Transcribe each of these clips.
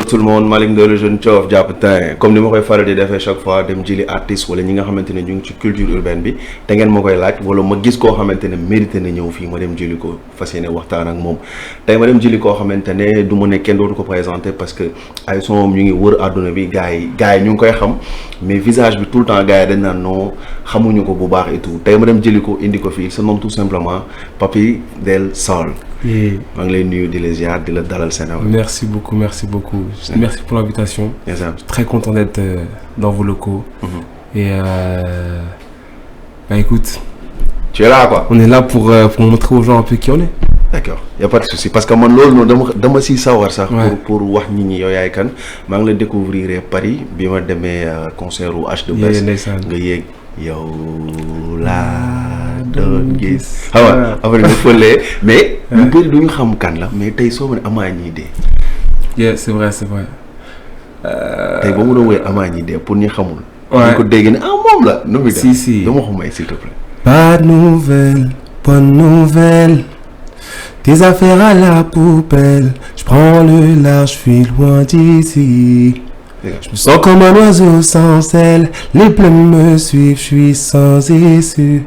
tout le monde Malick Ndoye le jeune Thiof jàpp temps comme ni ma koy faral di defee chaque fois dem jëli artiste wala ñi nga xamante ne ñu ngi ci culture urbaine bi te ngeen ma koy laaj wala ma gis koo xamante ne mérité na ñëw fii ma dem jëli ko fas yéene waxtaan ak moom tey ma dem jëli koo xamante ne du ma ne kenn dootu ko présenté parce que ay son ñu ngi wër àdduna bi gars yi ñu ngi koy xam mais visage bi tout le temps gars yi dañ naan non xamuñu ko bu baax et tout tey ma dem jëli ko indi ko fii se nomme tout simplement Papy Del Sol. maa ngi lay nuyu di la ziar di la dalal Sénégal. Merci beaucoup. Merci pour l'invitation. Je suis très content d'être dans vos locaux. Et bah écoute. Tu es là quoi. On est là pour montrer aux gens un peu qui on est. D'accord, y a pas de souci parce que man loolu noonu dama si sawar sax. pour wax nit ñi yow yaay kan maa ngi la découvrir Paris bi ma demee concert u H2S. nga yéeg yow laa doon gis. xam nga après nga fëlee mais. ñu bëri du ñu xam kan la mais tey soo mën amaa ñii dee. c'est vrai. tey ba mu doon woowee amaa ñii dee pour ñu xamul. ñu ko dégg ne moom la. nu muy def si dama ko may s'il te plaît. Pas de nouvelles, bonne nouvelle. Tes affaires à la poubelle. Je prends le large, je suis loin d'ici. Je me sens comme un oiseau sans aile. Les plumes me suivent, je suis sans issue.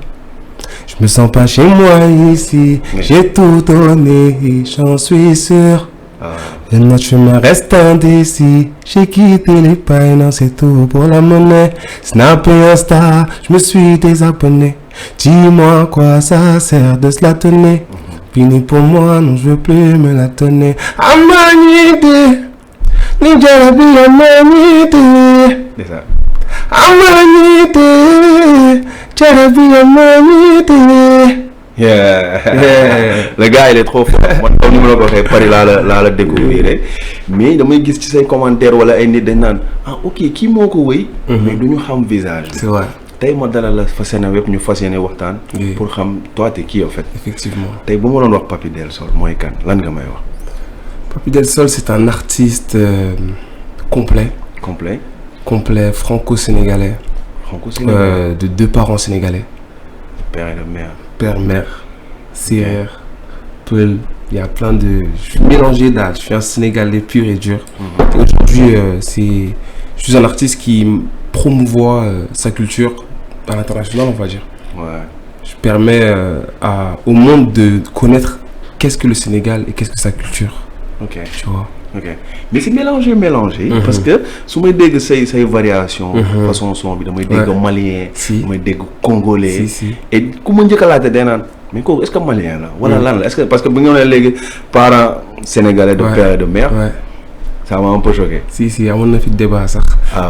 Je me sens pas chez moi ici. J'ai tout donné et j'en suis sûr. Et notre chemin reste indécis. J'ai quitté les pailles, non c'est tout pour la monnaie. Snap et Insta, je me suis désabonné. Dis-moi quoi ça sert de se la tenir. Fini pour moi, non je veux plus me la tenir. Amanité, Nijarabi amanité. C'est ça. Amanité, Jarabi amanité. Le gars il est trop fort. Man comme ni ma la ko waxee Paris laa la découvrir mais damay gis ci say commentaires wala ay nit dañ naan ok kii moo ko wëy. mais du ñu xam visage. C'est vrai. tey ma dalal la fas yéene wépp ñu fas yéene waxtaan. pour xam toi t'es qui en fait. Effectivement. tey bu ma doon wax Papy Del Sol mooy kan lan nga may wax. Papy Del Sol c'est un artiste complet. Complet franco-sénégalais. De deux parents sénégalais. Père et de mère. Père, mère, Sérère, Peul. Il y a plein de. Je suis mélangé d'âge. Je suis un Sénégalais pur et dur. Aujourd'hui, je suis un artiste qui promouvoit sa culture à l'international, on va dire. Je permets au monde de connaître qu'est-ce que le Sénégal et qu'est-ce que sa culture. Tu vois. Mais c'est mélangé parce que su may dégg say variation façon son bi damay dégg malien damay dégg congolais et ku ma njëkk a laajte day naan mais kooku est-ce que malien la wala lan la est-ce que parce que bu ñu nee léegi parents sénégalais de père et de mère ça m'a un peu choqué. Si amoon na fi débat sax.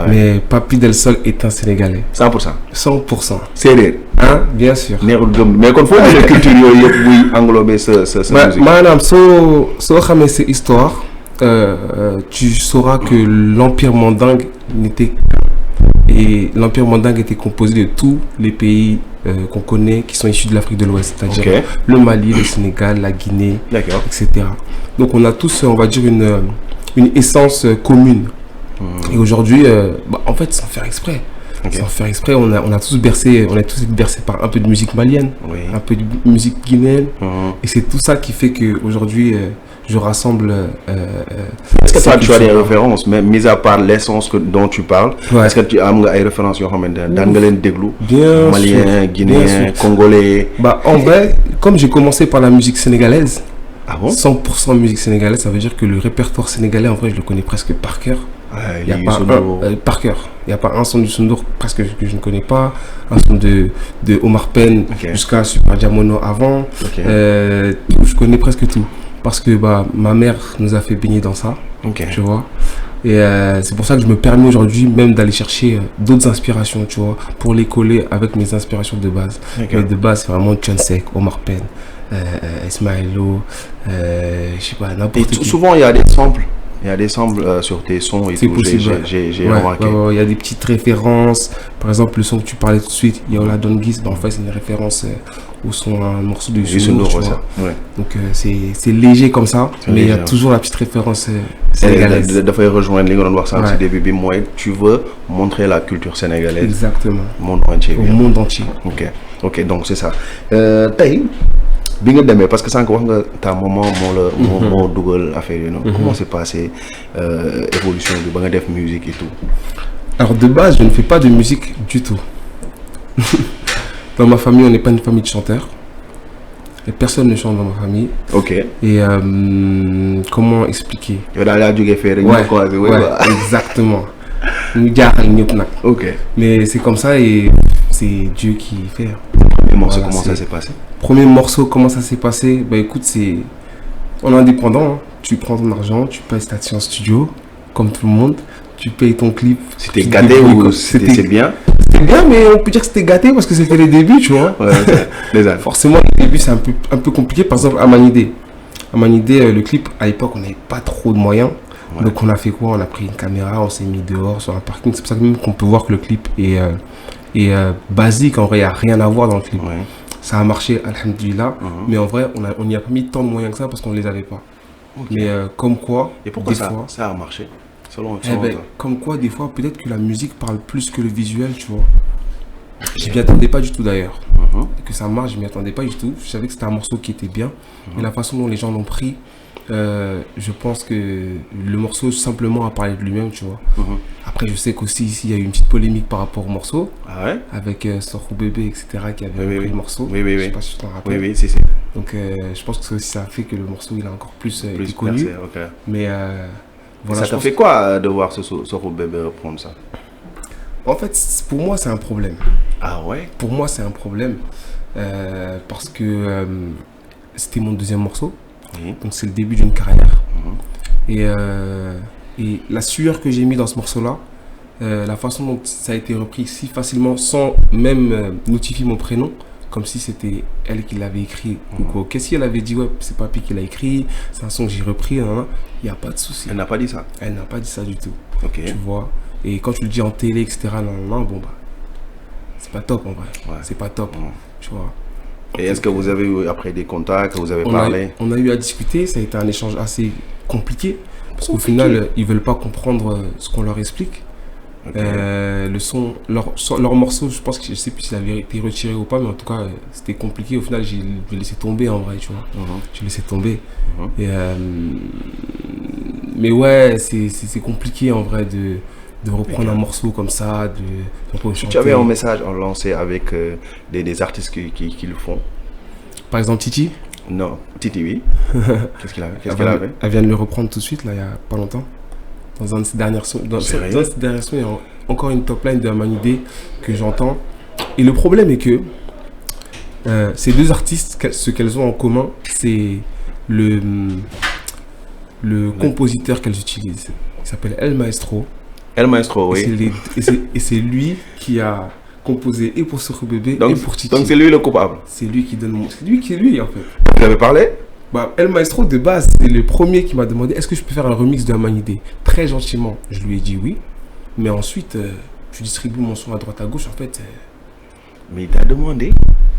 Mais Papy Del Sol est un Sénégalais. 100%. Séeréer. Bien sûr. neexul gëm mais kon foo jëlee culture yooyu yëpp buy englober sa musique. maanaam soo xamee sa histoire. Tu sauras que l'Empire mandingue était composé de tous les pays qu'on connaît qui sont issus de l'Afrique de l'Ouest, c'est-à-dire le Mali, le Sénégal, la Guinée, etc. Donc on a tous, on va dire, une essence commune. Et aujourd'hui, en fait, sans faire exprès, on a tous bercé par un peu de musique malienne, un peu de musique guinéenne, et c'est tout ça qui fait que aujourd'hui je rassemble. Est-ce que toi tu as des références, mais mis à part l'essence dont tu parles, est-ce que tu as des références yoo xamante ne daan nga leen déglu? Malien, guinéen, congolais. En vrai, comme j'ai commencé par la musique sénégalaise, 100% musique sénégalaise, ça veut dire que le répertoire sénégalais, en vrai, je le connais presque par cœur. Il n'y a pas par cœur. Il n'y a pas un son du Sondour presque que je ne connais pas, un son de Omar Pène jusqu'à Super Diamono avant. Je connais presque tout. Parce que ma mère nous a fait baigner dans ça, tu vois. Et c'est pour ça que je me permets aujourd'hui même d'aller chercher d'autres inspirations, tu vois, pour les coller avec mes inspirations de base. Mais de base, c'est vraiment Thione Seck, Omar Pène, Ismaëlo, je sais pas, n'importe qui. Souvent, il y a des samples. Il y a des samples sur tes sons et c'est tout, possible, j'ai remarqué. Il y a des petites références. Par exemple, le son que tu parlais tout de suite, Yola Dongis, en fait, c'est une référence au son, un morceau de Youssou, tu vois. Donc, c'est léger comme ça, mais il y a toujours la petite référence sénégalaise. Dafay rejoindre li nga doon wax sànq ci début bi mooy tu veux montrer la culture sénégalaise. Exactement. Au monde entier. Au monde entier. Ok, donc c'est ça. Tey bi nga demee parce que sànq wax nga ta maman moo dugal affaire yi noonu. Comment s'est passé évolution bi ba nga def musique et tout. Alors de base, je ne fais pas de musique du tout. Dans ma famille, on n'est pas une famille de chanteurs. Et personne ne chante dans ma famille. Ok. Et comment expliquer? Exactement. Ok. Mais c'est comme ça et c'est Dieu qui fait. Premier morceau, comment ça s'est passé? Premier morceau, comment ça s'est passé? Bah écoute, c'est... On est indépendant, hein. Tu prends ton argent, tu payes ta station studio, comme tout le monde. Tu payes ton clip. C'était gâté ou c'était bien? C'était bien, mais on peut dire que c'était gâté parce que c'était les débuts, tu vois. Ouais, forcément, les débuts, c'est un peu compliqué. Par exemple, Amanidé, le clip, à l'époque, on n'avait pas trop de moyens. Ouais. Donc, on a fait quoi? On a pris une caméra, on s'est mis dehors sur un parking. C'est pour ça que même qu'on peut voir que le clip est basique. En vrai, il n'y a rien à voir dans le clip. Ouais. Ça a marché, alhamdoulilah. Mais en vrai, on n'y a pas mis tant de moyens que ça parce qu'on ne les avait pas. Okay. Mais comme quoi... Et pourquoi ça a marché? Comme quoi, des fois, peut-être que la musique parle plus que le visuel, tu vois. Je m'y attendais pas du tout d'ailleurs. Que ça marche, je m'y attendais pas du tout. Je savais que c'était un morceau qui était bien. Mais la façon dont les gens l'ont pris, je pense que le morceau simplement a parlé de lui-même, tu vois. Après, je sais qu'aussi ici, il y a eu une petite polémique par rapport au morceau. Ah ouais? Avec Sorou Bébé, etc. qui avait pris le morceau. Oui. Je sais pas si tu t'en rappelles. Oui, si. Donc, je pense que ça a fait que le morceau, il a encore plus connu. Percé, okay. Mais... voilà, ça t'a fait quoi de voir Sorou Bébé reprendre ça? En fait, pour moi, c'est un problème. Ah ouais? Pour moi, c'est un problème. Parce que c'était mon deuxième morceau. Donc, c'est le début d'une carrière. Et la sueur que j'ai mis dans ce morceau-là, la façon dont ça a été repris si facilement, sans même notifier mon prénom, comme si c'était elle qui l'avait écrit. Qu'est-ce qu'elle avait dit? Ouais, c'est Papy qui l'a écrit, c'est un son que j'ai repris. Il n'y a pas de souci. Elle n'a pas dit ça? Elle n'a pas dit ça du tout. Okay. Tu vois? Et quand tu le dis en télé, etc., bon, bah, c'est pas top en vrai. Ouais. C'est pas top. Tu vois? Et est-ce que vous avez eu après des contacts, vous avez parlé? On a eu à discuter, ça a été un échange assez compliqué. Parce qu'au final, ils veulent pas comprendre ce qu'on leur explique. Okay. Le son, leur morceau, je pense que je sais plus s'il avait été retiré ou pas, mais en tout cas c'était compliqué. Au final, j'ai laissé tomber en vrai, tu vois. J'ai laissé tomber. Et, mais ouais, c'est compliqué en vrai de reprendre un morceau comme ça, de tu avais un message à lancer avec des artistes qui le font. Par exemple Titi. Non, Titi oui. Qu'est-ce qu'elle avait? Elle vient de le reprendre tout de suite là, il y a pas longtemps. Dans un de ces derniers sons, il y a encore une top line de Amanidé que j'entends. Et le problème est que ces deux artistes, ce qu'elles ont en commun, c'est le compositeur qu'elles utilisent. Il s'appelle El Maestro. El Maestro, oui. Et c'est lui qui a composé et pour Sorou Bébé et pour Titi. Donc c'est lui le coupable. C'est lui qui donne c'est lui qui est lui en fait. Vous avez parlé? Bah, El Maestro, de base, c'est le premier qui m'a demandé est-ce que je peux faire un remix de Amanidé. Très gentiment, je lui ai dit oui. Mais ensuite, je distribue mon son à droite à gauche, en fait. Mais il t'a demandé?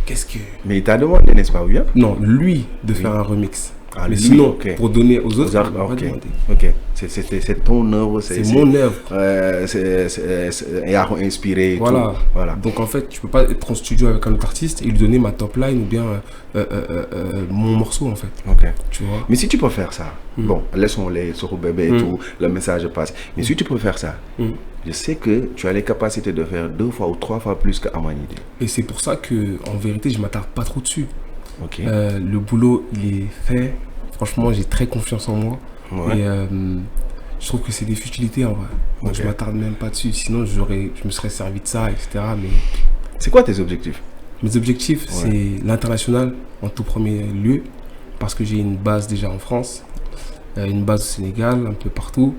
Qu'est-ce que... Mais il t'a demandé, n'est-ce pas, bien? Non, lui, de faire un remix. Ah, mais lui, sinon, pour donner aux autres, ok. C'est ton œuvre. C'est mon œuvre. Et a inspiré. Voilà. Voilà. Donc en fait, tu peux pas être en studio avec un autre artiste et lui donner ma top line ou bien mon morceau en fait. Ok. Tu vois. Mais si tu peux faire ça, bon, laissons-les Sorou Bébé et tout, le message passe. Mais si tu peux faire ça, je sais que tu as les capacités de faire 2 fois ou 3 fois plus que Amanidé. Et c'est pour ça que, en vérité, je m'attarde pas trop dessus. Okay. Le boulot il est fait, franchement j'ai très confiance en moi et je trouve que c'est des futilités en vrai, donc je m'attarde même pas dessus, sinon je me serais servi de ça, etc. Mais c'est quoi tes objectifs? Mes objectifs c'est l'international en tout premier lieu, parce que j'ai une base déjà en France, une base au Sénégal, un peu partout.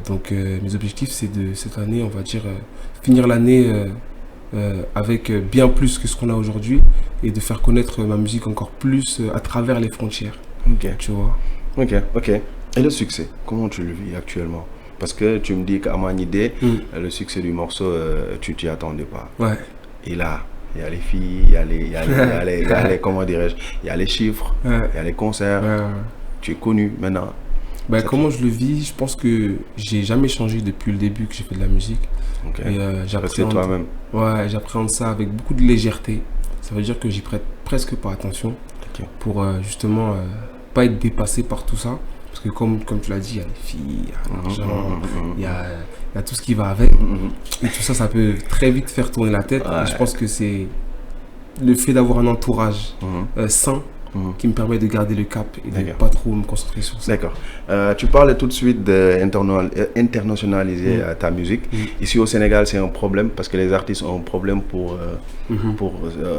Donc mes objectifs c'est de cette année, on va dire, finir l'année avec bien plus que ce qu'on a aujourd'hui et de faire connaître ma musique encore plus à travers les frontières. Tu vois. Ok. Et le succès, comment tu le vis actuellement? Parce que tu me dis qu'Amanidé, le succès du morceau, tu t'y attendais pas. Ouais. Et là, il y a les filles, il y a les comment dirais-je, il y a les chiffres, il y a les concerts. Tu es connu maintenant. Ben, comment je le vis? Je pense que j'ai jamais changé depuis le début que j'ai fait de la musique. C'est toi-même. Ouais, j'appréhende ça avec beaucoup de légèreté. ça veut dire que j'y prête presque pas attention Ok. pour justement pas être dépassé par tout ça. Parce que comme tu l'as dit, il y a les filles, il y a l'argent, il y a tout ce qui va avec. Et tout ça, ça peut très vite faire tourner la tête. Ouais. Et je pense que c'est le fait d'avoir un entourage sain qui me permet de garder le cap et de ne D'accord. pas trop me concentrer sur ça. D'accord. Tu parlais tout de suite d'internationaliser ta musique. Ici au Sénégal, c'est un problème parce que les artistes ont un problème pour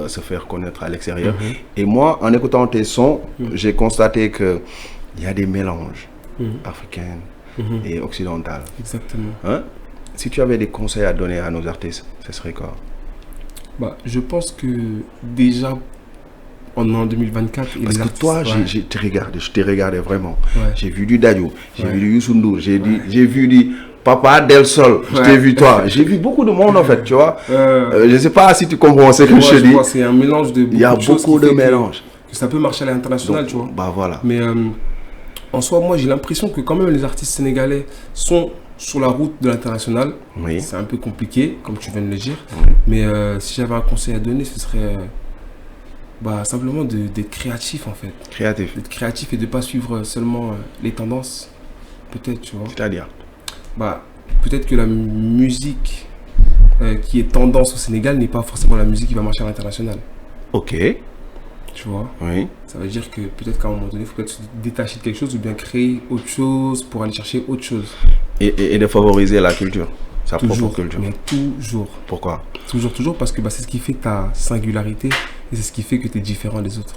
se faire connaître à l'extérieur. Et moi, en écoutant tes sons, j'ai constaté qu'il y a des mélanges africains et occidentaux. Exactement. Hein? Si tu avais des conseils à donner à nos artistes, ce serait quoi? Bah, je pense que déjà, on est en 2024. Et Parce les que artistes, toi, ouais. je t'ai regardé vraiment. Ouais. J'ai vu du Dadju, j'ai Ouais. vu du Youssou N'Dour, j'ai vu du Papa Del Sol, je t'ai vu toi. J'ai vu beaucoup de monde en fait, tu vois. Je ne sais pas si tu comprends ce que je te dis. C'est un mélange de beaucoup Il y a de choses beaucoup qui de fait mélanges. que ça peut marcher à l'international, tu vois. Bah voilà. Mais en soi, moi, j'ai l'impression que quand même les artistes sénégalais sont sur la route de l'international. Oui. C'est un peu compliqué, comme tu viens de le dire. Mais si j'avais un conseil à donner, ce serait simplement d'être créatif, en fait. Créatif. D'être créatif et de ne pas suivre seulement les tendances. Peut-être, tu vois. C'est-à-dire? Peut-être que la musique qui est tendance au Sénégal n'est pas forcément la musique qui va marcher à l'international. Ok. Tu vois. Oui. Ça veut dire que peut-être qu'à un moment donné, il faut peut-être se détacher de quelque chose ou bien créer autre chose pour aller chercher autre chose. Et de favoriser la culture, sa Toujours, propre culture. mais toujours. Pourquoi? Toujours, parce que c'est ce qui fait ta singularité et c'est ce qui fait que tu es différent des autres.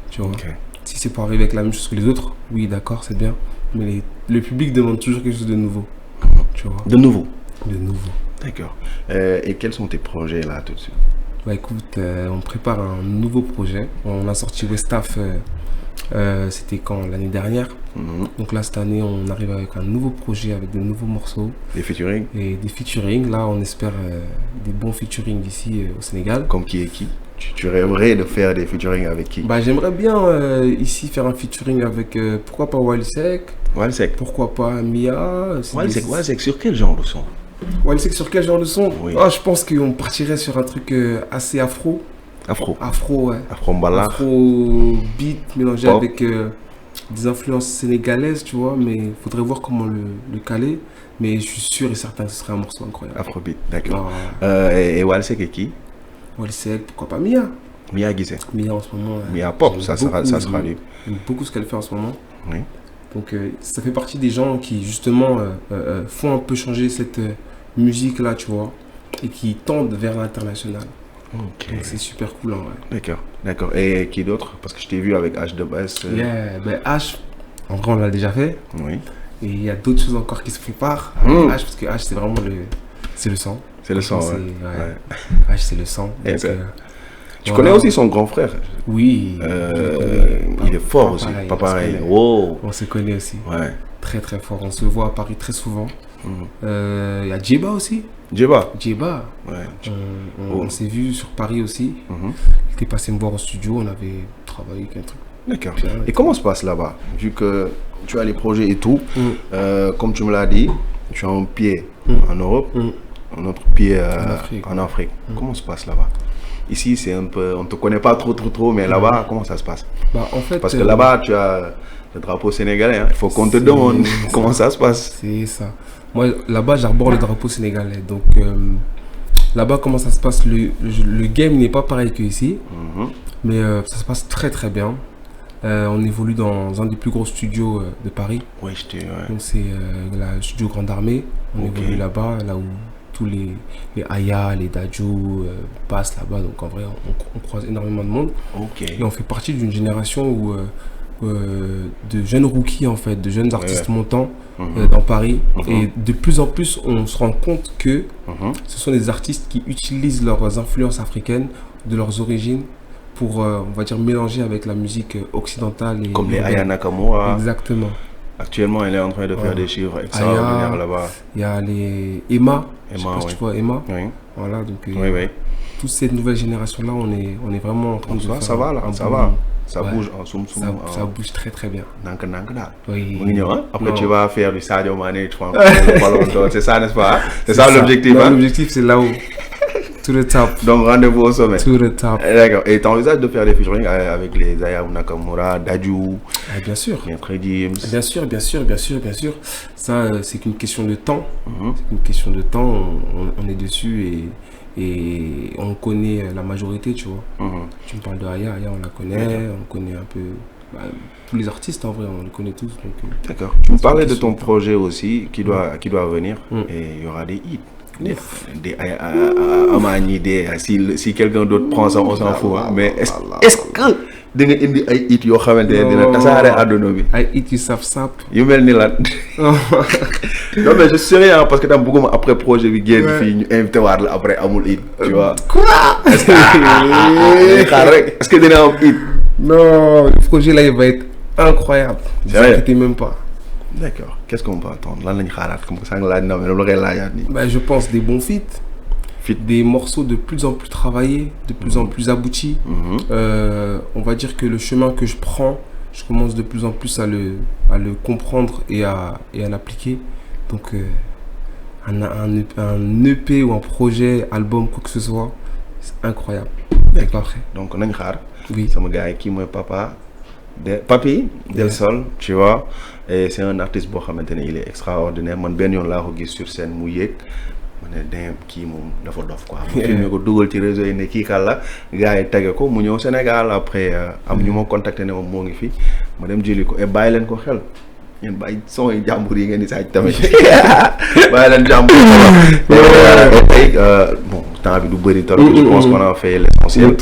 Tu vois. Ok. Si c'est pour arriver avec la même chose que les autres, oui, d'accord, c'est bien. Mais le public demande toujours quelque chose de nouveau. Tu vois. De nouveau. De nouveau. D'accord. Et quels sont tes projets là tout de suite? Bah écoute, on prépare un nouveau projet. On a sorti Westaf, c'était quand? L'année dernière. Donc là, cette année, on arrive avec un nouveau projet, avec de nouveaux morceaux. Des featuring? Et des featuring. Là, on espère des bons featuring ici au Sénégal. Comme qui est qui? Tu rêverais de faire des featuring avec qui? Bah, j'aimerais bien ici faire un featuring avec, pourquoi pas Walisek, Walsek. pourquoi pas Mia. Walsek, sur quel genre de son? Walisek sur quel genre de son? Oui. Je pense qu'on partirait sur un truc assez afro. Afro. Afro, ouais. Afro Mbala. Afro beat mélangé Pop. avec des influences sénégalaises, tu vois, mais il faudrait voir comment le caler. Mais je suis sûr et certain que ce serait un morceau incroyable. Afrobeat, d'accord. Ah, Et Walsek est qui? Walisek, pourquoi pas Mia? Mia Guissé. Mia en ce moment. Mia Pop, j'aime ça sera lui. J'aime beaucoup ce qu'elle fait en ce moment. Oui. Donc ça fait partie des gens qui justement font un peu changer cette musique-là, tu vois, et qui tendent vers l'international. Ok. Donc c'est super cool en vrai. D'accord, d'accord. Et qui d'autre? Parce que je t'ai vu avec H de Bass. Yeah, ben H, en vrai on l'a déjà fait. Oui. Et il y a d'autres choses encore qui se préparent avec H, parce que H c'est vraiment c'est le sang. C'est le sang, Franchement, ouais. ouais. H c'est le sang. Et Donc, ben, tu voilà. connais aussi son grand frère? Oui. Il est fort aussi. pareil, Pas on se pareil. connaît. Wow. On se connaît aussi. Ouais. Très très fort. On se voit à Paris très souvent. Il y a Djeba aussi. Djeba. Djeba. Ouais. On s'est vu sur Paris aussi. Mhm. Il était passé me voir au studio. On avait travaillé avec un truc. D'accord. Bien. Et comment se passe là-bas? Vu que tu as les projets et tout, comme tu me l'as dit, tu as un pied en Europe, un autre pied en Afrique. Comment se passe là-bas? Ici, c'est un peu, on te connaît pas trop, mais là-bas, comment ça se passe? En fait, Parce que là-bas, tu as le drapeau sénégalais. Hein. Il faut qu'on te demande comment ça se passe. C'est ça. Moi, là-bas, j'arbore le drapeau sénégalais. Donc, là-bas, comment ça se passe? Le game n'est pas pareil qu'ici, mais ça se passe très très bien. On évolue dans un des plus gros studios de Paris. Oui, ouais. Donc, c'est le studio Grande Armée. On évolue là-bas, là où tous les Aya, les Dadju passent là-bas. Donc, en vrai, on croise énormément de monde. Ok. Et on fait partie d'une génération où, de jeunes rookies, en fait, de jeunes artistes montants dans Paris. Et de plus en plus, on se rend compte que ce sont des artistes qui utilisent leurs influences africaines, de leurs origines, pour, on va dire, mélanger avec la musique occidentale. Et comme les Aya Nakamura. Exactement. Actuellement, elle est en train de faire des chiffres extraordinaires là-bas. Il y a les Emma. Je sais pas si tu vois Emma. Oui. Voilà, donc Oui. toute cette nouvelle génération-là, on est vraiment en train de faire ça va là, ça va. Ça bouge en soum. Ça bouge très très bien. Nank là. Oui. Après, Non. tu vas faire du Sadio Mané, tu vois. C'est ça, n'est-ce pas? C'est ça l'objectif. Non, Hein? l'objectif, c'est là où To the top. Donc rendez-vous au sommet. To the top. D'accord. Et tu envisages de faire des featuring avec les Ayao Nakamura, Dadju, Bien sûr. James. Bien sûr. Ça, c'est qu'une question de temps. C'est qu'une question de temps. On est dessus et on connaît la majorité, tu vois. Tu me parles de Aya, on la connaît, on connaît un peu tous les artistes en vrai, on les connaît tous. D'accord. Tu me parlais de ton projet aussi qui doit venir et il y aura des hits. Si quelqu'un d'autre prend ça, on s'en fout. Mais est-ce que da nga indi ay hit yoo xamante ne dina tasaare àdduna bi. ay hit yu saf-sap. yu mel ni lan. Non mais je sais rien parce que tam bëgguma après projet bi génn fii ñu invité waat la après amul hit. Tu vois. Quoi? Est-ce que dina am hit? Non, le projet là il va être incroyable. Ne vous inquiétez même pas. D'accord. Qu'est-ce qu'on peut attendre? Lan lañ xaaraat comme ça nga laaj na mais loolu ngay laajaat nii. Bah je pense des bons feats. Des morceaux de plus en plus travaillés, de plus en plus aboutis. On va dire que le chemin que je prends, je commence de plus en plus à le comprendre et à l'appliquer. Donc un EP ou un projet, album, quoi que ce soit, c'est incroyable. D'accord. Donc nañ xaar. Oui. Sama gars qui mooy Papi Del Sol, tu vois. Et c'est un artiste boo xamante ne il est extraordinaire. Man benn yoon laa ko gis sur scène mu yéeg. ma ne dem kii moom dafa dof quoi. mu filmé ko dugal ci réseau yi ne kii kan la gars yi tege ko mu ñëw Sénégal après am ñu ma contacté ne moom moo ngi fi ma dem jëli ko et bàyyi leen ko xel ngeen bàyyi son yi jàmbur yi ngeen di saaj tamit bàyyi leen jàmbur tey bon temps bi du bëri trop. je pense qu'on a fait l'essentiel.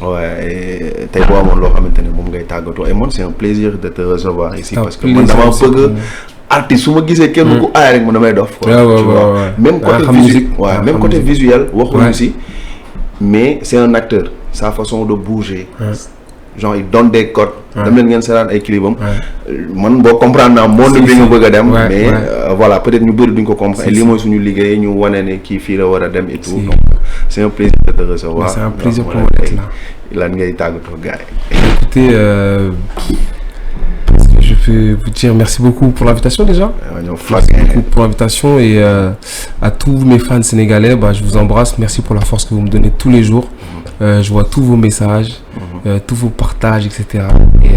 Ouais tey boo amoon loo xamante ne moom ngay tàggatoo et man c'est un plaisir de te recevoir ici parce que man dama bëgg artiste su ma gisee kenn ku aay rek man damay dof quoi. tu vois même côté visuel même côté visuel waxuñu si mais c'est un acteur sa façon de bouger genre il donne des codes dem leen ngeen seetaan ay clipam man boo comprendre naa monde bi nga bëgg a dem mais voilà peut-être ñu bëri duñ ko comprendre lii mooy suñu liggéey ñu wane ne kii fii la war a dem et tout donc c'est un plaisir de te recevoir. C'est un plaisir pour moi d'être là. lan ngay tàggatoo gars yi. Écoutez je peux vous dire merci beaucoup pour l'invitation déjà. Merci beaucoup pour l'invitation et à tous mes fans sénégalais, je vous embrasse. Merci pour la force que vous me donnez tous les jours. Je vois tous vos messages, tous vos partages, etc. Et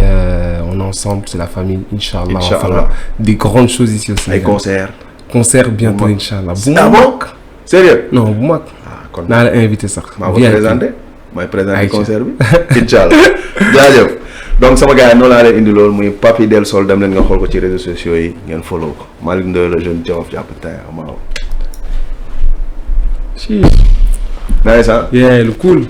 on est ensemble, c'est la famille, Inch'Allah. Enfin, des grandes choses ici au Sénégal. Les concerts bientôt, Inch'Allah. Boumak. Sérieux? Non, Boumak. On a invité ça. Je vais vous présenter. Je vais présenter le concert. Inch'Allah. Jaajëf. Donc sama gars yi noonu laa leen indi loolu muy Papi Del Sol dem leen nga xool ko ci réseaux sociaux yi ngeen follow ko Malick Ndoye le jeune Jolof jàpp tey maaw. Nice, huh? Yeah, le cool.